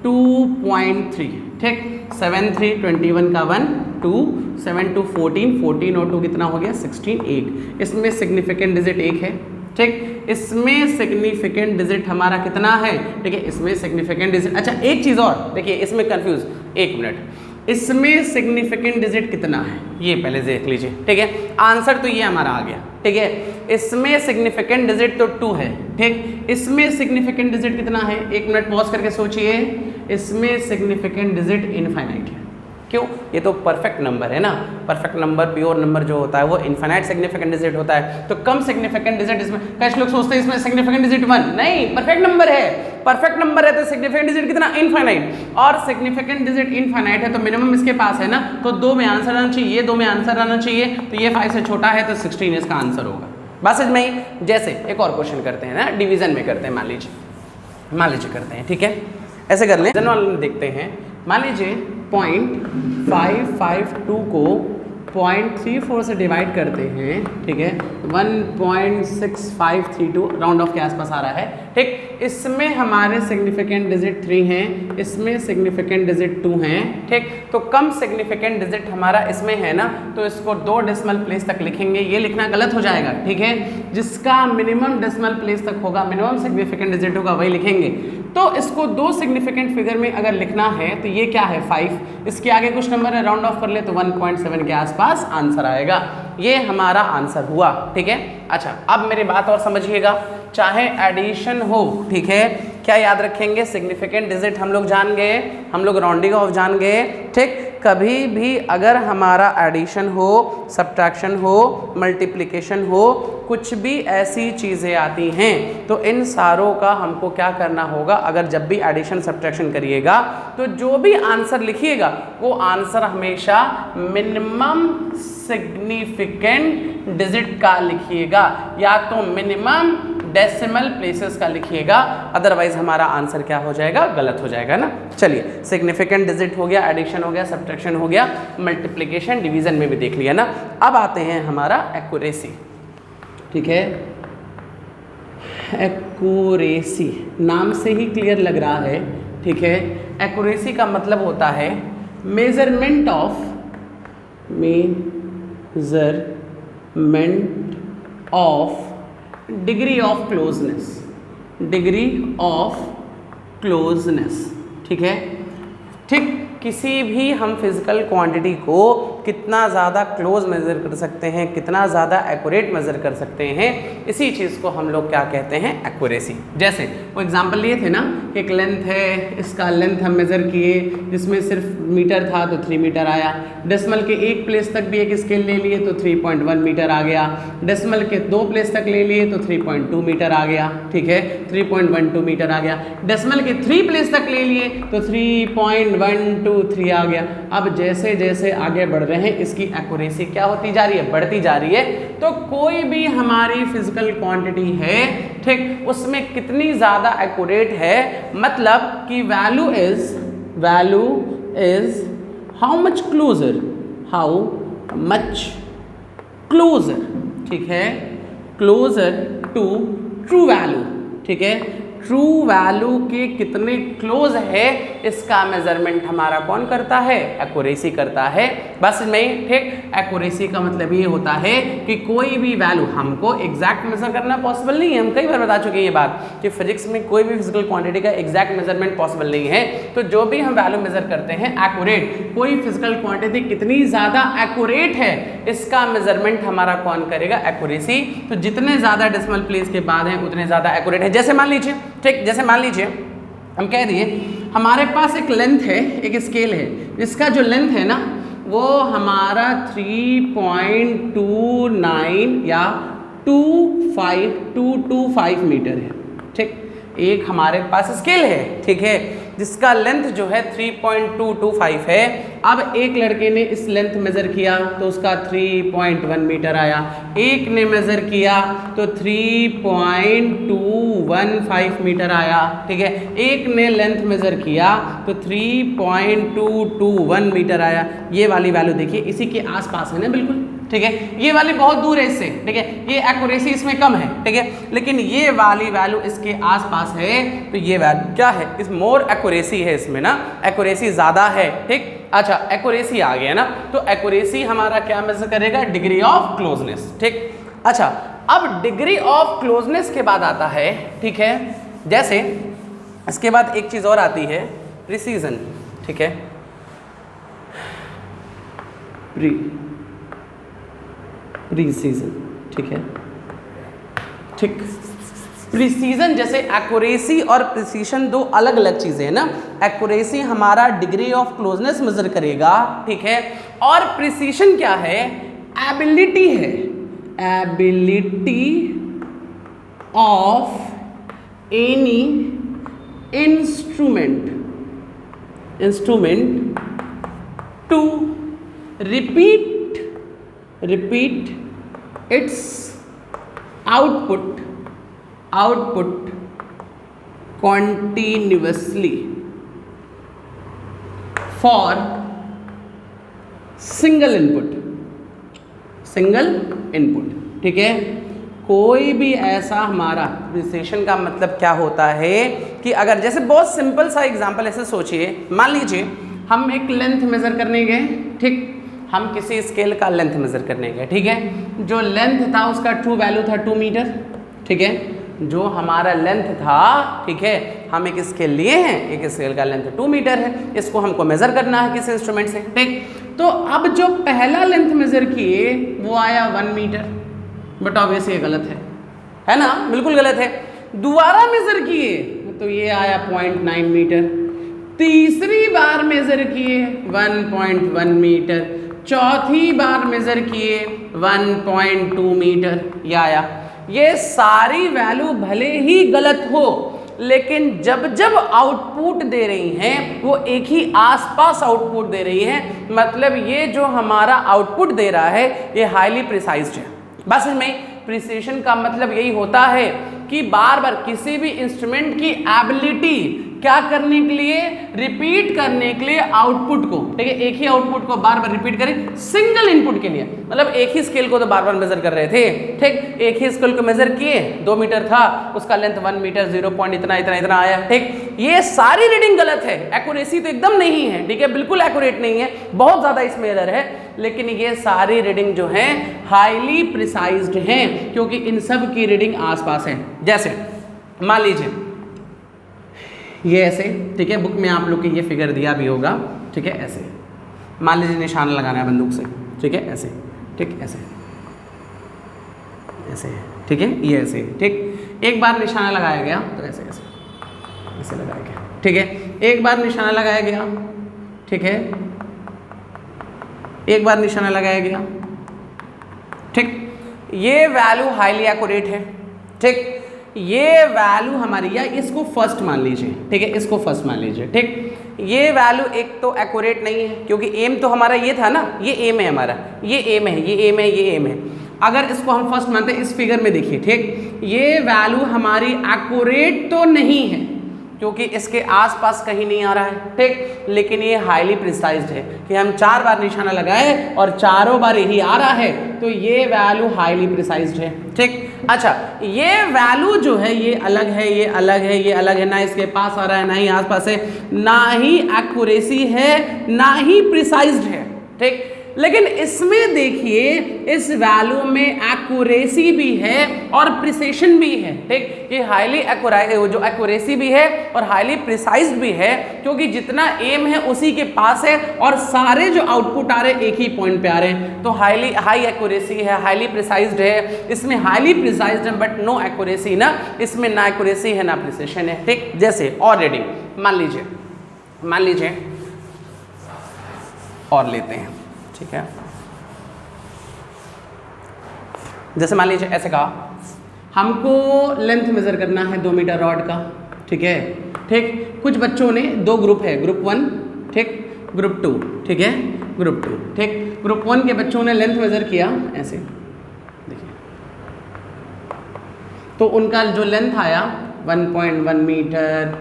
2.3, ठीक, 7 3 21 का 1 2 7 2 14 14 और 2 कितना हो गया 16 1। इसमें सिग्निफिकेंट डिजिट 1 है, ठीक। इसमें सिग्निफिकेंट डिजिट हमारा कितना है, ठीक है, इसमें सिग्निफिकेंट डिजिट। अच्छा एक चीज़ और देखिए, इसमें कंफ्यूज, 1 मिनट, इसमें सिग्निफिकेंट डिजिट कितना है ये पहले देख लीजिए, ठीक है। आंसर तो ये हमारा आ गया, ठीक है। इसमें सिग्निफिकेंट डिजिट तो 2 है, ठीक। इसमें सिग्निफिकेंट डिजिट कितना है, 1 मिनट पॉज करके सोचिए। इसमें सिग्निफिकेंट डिजिट इनफाइनाइट है, क्यों, ये तो परफेक्ट नंबर है ना। परफेक्ट नंबर प्योर नंबर जो होता है वो इनफाइनाइट सिग्निफिकेंट डिजिट होता है, तो कम सिग्निफिकेंट डिजिट इसमें। कैसे लोग सोचते हैं इसमें सिग्निफिकेंट डिजिट 1, नहीं, परफेक्ट नंबर है, परफेक्ट नंबर है तो सिग्निफिकेंट डिजिट कितना इनफाइनाइट, और सिग्निफिकेंट डिजिट इनफाइनाइट है तो मिनिमम इसके पास है ना, तो 2 में आंसर आना चाहिए, ये 2 में आंसर आना चाहिए, तो ये 5 से छोटा है तो 16 इसका आंसर होगा। बस इसमें ही। जैसे एक और क्वेश्चन करते हैं ना, डिवीजन में करते हैं, मान लीजिए करते हैं, ठीक है, ऐसे कर लें। देखते हैं, मान लीजिए 0.552 को 0.34 से डिवाइड करते हैं, ठीक है, 1.6532 राउंड ऑफ के आसपास आ रहा है, ठीक। इसमें हमारे सिग्निफिकेंट डिजिट 3 हैं, इसमें सिग्निफिकेंट डिजिट 2 हैं, ठीक। तो कम सिग्निफिकेंट डिजिट हमारा इसमें है ना, तो इसको 2 डेसिमल प्लेस तक लिखेंगे। ये लिखना गलत हो जाएगा, ठीक है। जिसका मिनिमम डेसिमल प्लेस तक होगा, मिनिमम सिग्निफिकेंट डिजिट होगा, वही लिखेंगे। तो इसको 2 सिग्निफिकेंट फिगर में अगर लिखना है तो ये क्या है 5, इसके आगे कुछ नंबर है, राउंड ऑफ कर ले तो 1.7 के आसपास आंसर आएगा। ये हमारा आंसर हुआ, ठीक है। अच्छा, अब मेरी बात और समझिएगा, चाहे एडिशन हो, ठीक है, क्या याद रखेंगे, सिग्निफिकेंट डिजिट हम लोग जान गए, हम लोग राउंडिंग ऑफ जान गए, ठीक। कभी भी अगर हमारा एडिशन हो, सब्ट्रैक्शन हो, मल्टीप्लिकेशन हो, कुछ भी ऐसी चीज़ें आती हैं तो इन सारों का हमको क्या करना होगा, अगर जब भी एडिशन सब्ट्रैक्शन करिएगा तो जो भी आंसर लिखिएगा वो आंसर हमेशा मिनिमम सिग्निफिकेंट डिजिट का लिखिएगा, या तो मिनिमम डेसिमल प्लेसेस का लिखिएगा, अदरवाइज हमारा आंसर क्या हो जाएगा, गलत हो जाएगा ना। चलिए, सिग्निफिकेंट डिजिट हो गया, एडिशन हो गया, सब्ट्रैक्शन हो गया, मल्टीप्लिकेशन डिवीजन में भी देख लिया ना। अब आते हैं हमारा एक्यूरेसी, ठीक है। एक्यूरेसी नाम से ही क्लियर लग रहा है, ठीक है। एक्यूरेसी का मतलब होता है measurement of degree of closeness, ठीक है, ठीक। किसी भी हम फिजिकल क्वांटिटी को कितना ज़्यादा क्लोज मेज़र कर सकते हैं, कितना ज़्यादा एक्यूरेट मेज़र कर सकते हैं, इसी चीज़ को हम लोग क्या कहते हैं, एक्यूरेसी। जैसे वो एग्जांपल लिए थे ना कि एक लेंथ है, इसका लेंथ हम मेज़र किए, जिसमें सिर्फ मीटर था तो 3 मीटर आया। डेसिमल के 1 प्लेस तक भी एक स्केल ले लिए तो 3.1 मीटर आ गया। डेसिमल के 2 प्लेस तक ले लिए तो 3.2 मीटर आ गया, ठीक है, 3.12 मीटर आ गया। डेसिमल के 3 प्लेस तक ले लिए तो 3.123 आ गया। अब जैसे जैसे आगे बढ़ रहे हैं इसकी एक्यूरेसी क्या होती जा रही है, बढ़ती जा रही है। तो कोई भी हमारी फिजिकल क्वांटिटी है, ठीक, उसमें कितनी ज़्यादा एक्यूरेट है, मतलब कि value is how much closer, ठीक है, क्लोजर टू ट्रू वैल्यू, ठीक है। ट्रू वैल्यू के कितने क्लोज है इसका मेजरमेंट हमारा कौन करता है, एक्यूरेसी करता है। बस नहीं, ठीक। एक्यूरेसी का मतलब ये होता है कि कोई भी वैल्यू हमको एग्जैक्ट मेजर करना पॉसिबल नहीं है। हम कई बार बता चुके हैं ये बात कि फिजिक्स में कोई भी फिजिकल क्वांटिटी का एग्जैक्ट मेजरमेंट पॉसिबल नहीं है। तो जो भी हम वैल्यू मेजर करते हैं एक्यूरेट, कोई फिजिकल क्वांटिटी कितनी ज़्यादा एक्यूरेट है इसका मेजरमेंट हमारा कौन करेगा, एक्यूरेसी। तो जितने ज़्यादा डेसिमल प्लेस के बाद हैं उतने ज़्यादा एक्यूरेट है। जैसे मान लीजिए, ठीक, जैसे मान लीजिए हम कह दिए हमारे पास एक लेंथ है, एक स्केल है, जिसका जो लेंथ है ना वो हमारा 3.29 या 225 मीटर है, ठीक। एक हमारे पास स्केल है, ठीक है, जिसका लेंथ जो है 3.225 है। अब एक लड़के ने इस लेंथ मेज़र किया तो उसका 3.1 मीटर आया, एक ने मेज़र किया तो 3.215 मीटर आया, ठीक है। एक ने लेंथ मेज़र किया तो 3.221 मीटर आया। ये वाली वैल्यू देखिए इसी के आसपास है ना, बिल्कुल, ठीक है। ये वाली बहुत दूर है इससे, ठीक है, ये एक्यूरेसी इसमें कम है, ठीक है, लेकिन ये वाली वैल्यू इसके आसपास है। तो ये वैल्यू क्या है, इस मोर एक्यूरेसी है इसमें ना, एक्यूरेसी ज़्यादा है, ठीक। अच्छा, एक्यूरेसी आ गया ना, तो एक्यूरेसी हमारा क्या मेजर करेगा, डिग्री ऑफ क्लोजनेस, ठीक। अच्छा, अब डिग्री ऑफ क्लोजनेस के बाद आता है, ठीक है, जैसे इसके बाद एक चीज़ और आती है, प्रिसीजन, ठीक है, प्रीसीजन, ठीक है, ठीक। प्रिसीजन जैसे एक्यूरेसी और प्रिसीजन दो अलग अलग चीज़ें हैं ना। एक्यूरेसी हमारा डिग्री ऑफ क्लोजनेस मेजर करेगा, ठीक है, और प्रिसीजन क्या है, एबिलिटी है, ability of any instrument to repeat its output continuously for single input, single input, ठीक है। कोई भी ऐसा हमारा प्रिसिशन का मतलब क्या होता है कि अगर जैसे बहुत सिंपल सा एग्जांपल ऐसे सोचिए, मान लीजिए हम एक लेंथ मेजर करने गए, ठीक, हम किसी स्केल का लेंथ मेजर करने गए, ठीक है। जो लेंथ था उसका ट्रू वैल्यू था 2 मीटर, ठीक है। जो हमारा लेंथ था, ठीक है, हम एक स्केल लिए हैं, एक स्केल का लेंथ 2 मीटर है, इसको हमको मेजर करना है किसी इंस्ट्रूमेंट से, ठीक। तो अब जो पहला लेंथ मेजर किए वो आया 1 मीटर, बट ऑब्वियसली ये गलत है ना, बिल्कुल गलत है। दोबारा मेजर किए तो ये आया 0.9 मीटर, तीसरी बार मेजर किए 1.1 मीटर, चौथी बार मेजर किए 1.2 मीटर, ये आया। ये सारी वैल्यू भले ही गलत हो, लेकिन जब जब आउटपुट दे रही हैं वो एक ही आसपास आउटपुट दे रही है, मतलब ये जो हमारा आउटपुट दे रहा है ये हाईली प्रिसाइज्ड है। बस में प्रिसिशन का मतलब यही होता है कि बार बार किसी भी इंस्ट्रूमेंट की एबिलिटी क्या करने के लिए, रिपीट करने के लिए आउटपुट को, ठीक है, एक ही आउटपुट को बार बार रिपीट करें सिंगल इनपुट के लिए। मतलब एक ही स्केल को तो बार बार मेजर कर रहे थे, ठीक, एक ही स्केल को मेजर किए, 2 मीटर था, उसका लेंथ 1 मीटर 0 पॉइंट इतना इतना इतना आया, ठीक। ये सारी रीडिंग गलत है, एक्यूरेसी तो एकदम नहीं है, ठीक है, बिल्कुल एक्यूरेट नहीं है, बहुत ज्यादा इसमें एरर है, लेकिन ये सारी रीडिंग जो है हाईली प्रिसाइज्ड हैं, क्योंकि इन सब की रीडिंग आसपास है। जैसे मान लीजिए ये ऐसे, ठीक है, बुक में आप लोग के ये फिगर दिया भी होगा, ठीक है, ऐसे मान लीजिए निशाना लगाना है बंदूक से, ठीक है, ऐसे, ठीक, ऐसे ऐसे, ठीक है, ये ऐसे, ठीक। एक बार निशाना लगाया गया तो ऐसे ऐसे ऐसे लगाया गया, ठीक है। एक बार निशाना लगाया गया, ठीक है, एक बार निशाना लगाया गया, ठीक। ये वैल्यू हाईली एक्यूरेट है, ठीक। ये वैल्यू हमारी, या इसको फर्स्ट मान लीजिए, ठीक है, इसको फर्स्ट मान लीजिए, ठीक। ये वैल्यू एक तो एक्यूरेट नहीं है, क्योंकि एम तो हमारा ये था ना, ये एम है हमारा, ये एम है, ये एम है, ये एम है। अगर इसको हम फर्स्ट मानते हैं, इस फिगर में देखिए, ठीक, ये वैल्यू हमारी एक्यूरेट तो नहीं है, क्योंकि इसके आसपास कहीं नहीं आ रहा है, ठीक, लेकिन ये हाईली प्रिसाइज्ड है कि हम 4 बार निशाना लगाए और चारों बार यही आ रहा है, तो ये वैल्यू हाईली प्रिसाइज्ड है, ठीक। अच्छा, ये वैल्यू जो है ये अलग है, ये अलग है, ये अलग है, ना इसके पास आ रहा है, ना ही आसपास है, ना ही एक्यूरेसी है, ना ही प्रिसाइज्ड है, ठीक। लेकिन इसमें देखिए, इस वैल्यू में एक्यूरेसी भी है और प्रिसिशन भी है, ठीक। ये हाईली जो एक्यूरेसी भी है और हाईली प्रिसाइज्ड भी है, क्योंकि जितना एम है उसी के पास है और सारे जो आउटपुट आ रहे हैं एक ही पॉइंट पे आ रहे हैं, तो हाई एक्यूरेसी है, हाईली प्रिसाइज्ड है। इसमें हाईली प्रिसाइज्ड है बट नो एक्यूरेसी ना, इसमें ना एक्यूरेसी है ना प्रिसिशन है, ठीक। जैसे और रीडिंग मान लीजिए और लेते हैं, ठीक है। जैसे मान लीजिए ऐसे कहा, हमको लेंथ मेजर करना है 2 मीटर रॉड का, ठीक है, ठीक। कुछ बच्चों ने 2 ग्रुप है, ग्रुप 1, ठीक, ग्रुप 2, ठीक है, ग्रुप 2, ठीक। ग्रुप 1 के बच्चों ने लेंथ मेजर किया ऐसे, देखिए, तो उनका जो लेंथ आया 1.1 मीटर,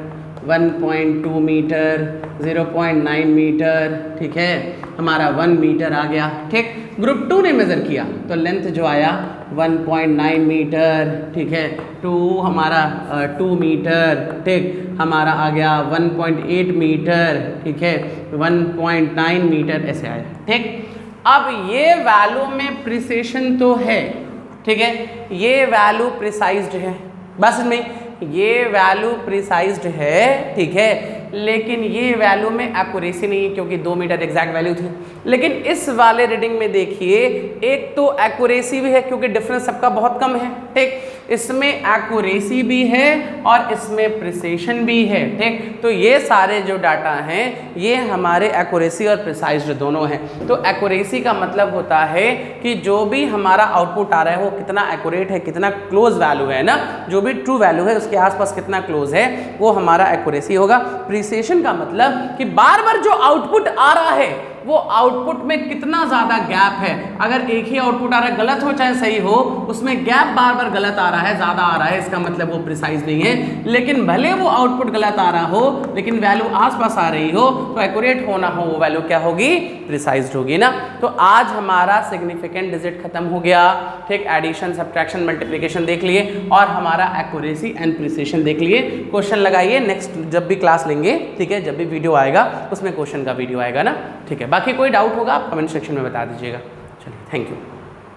1.2 मीटर, 0.9 मीटर, ठीक है, हमारा 1 मीटर आ गया, ठीक। ग्रुप 2 ने मेजर किया तो लेंथ जो आया 1.9 मीटर, ठीक है, 2 मीटर, ठीक, हमारा आ गया 1.8 मीटर, ठीक है, 1.9 मीटर ऐसे आया, ठीक। अब ये वैल्यू में प्रिसिशन तो है, ठीक है, ये वैल्यू प्रिसाइज्ड है, बस में ये वैल्यू प्रिसाइज्ड है, ठीक है, लेकिन ये वैल्यू में एक्यूरेसी नहीं है, क्योंकि 2 मीटर एग्जैक्ट वैल्यू थी। लेकिन इस वाले रीडिंग में देखिए, एक तो एक्यूरेसी भी है क्योंकि डिफरेंस सबका बहुत कम है, ठीक, इसमें एक्यूरेसी भी है और इसमें प्रिसिशन भी है, ठीक। तो ये सारे जो डाटा हैं ये हमारे एक्यूरेसी और प्रिसाइज्ड दोनों हैं। तो एक्यूरेसी का मतलब होता है कि जो भी हमारा आउटपुट आ रहा है वो कितना एक्यूरेट है, कितना क्लोज वैल्यू है ना, जो भी ट्रू वैल्यू है उसके आसपास कितना क्लोज है वो हमारा एक्यूरेसी होगा। प्रिसिशन का मतलब कि बार बार जो आउटपुट आ रहा है वो आउटपुट में कितना ज्यादा गैप है। अगर एक ही आउटपुट आ रहा है, गलत हो चाहे सही हो, उसमें गैप बार बार गलत आ रहा है, ज़्यादा आ रहा है, इसका मतलब वो प्रिसाइज नहीं है। लेकिन भले वो आउटपुट गलत आ रहा हो लेकिन वैल्यू आसपास आ रही हो तो एक्यूरेट होना हो वो वैल्यू क्या होगी, प्रिसाइज्ड होगी ना। तो आज हमारा सिग्निफिकेंट डिजिट खत्म हो गया, ठीक, एडिशन सब्ट्रैक्शन मल्टीप्लिकेशन देख लिए और हमारा एक्यूरेसी एंड प्रिसिशन देख लिए। क्वेश्चन लगाइए नेक्स्ट जब भी क्लास लेंगे, ठीक है, जब भी वीडियो आएगा उसमें क्वेश्चन का वीडियो आएगा ना, ठीक है। बाकी कोई डाउट होगा आप कमेंट सेक्शन में बता दीजिएगा। चलिए, थैंक यू।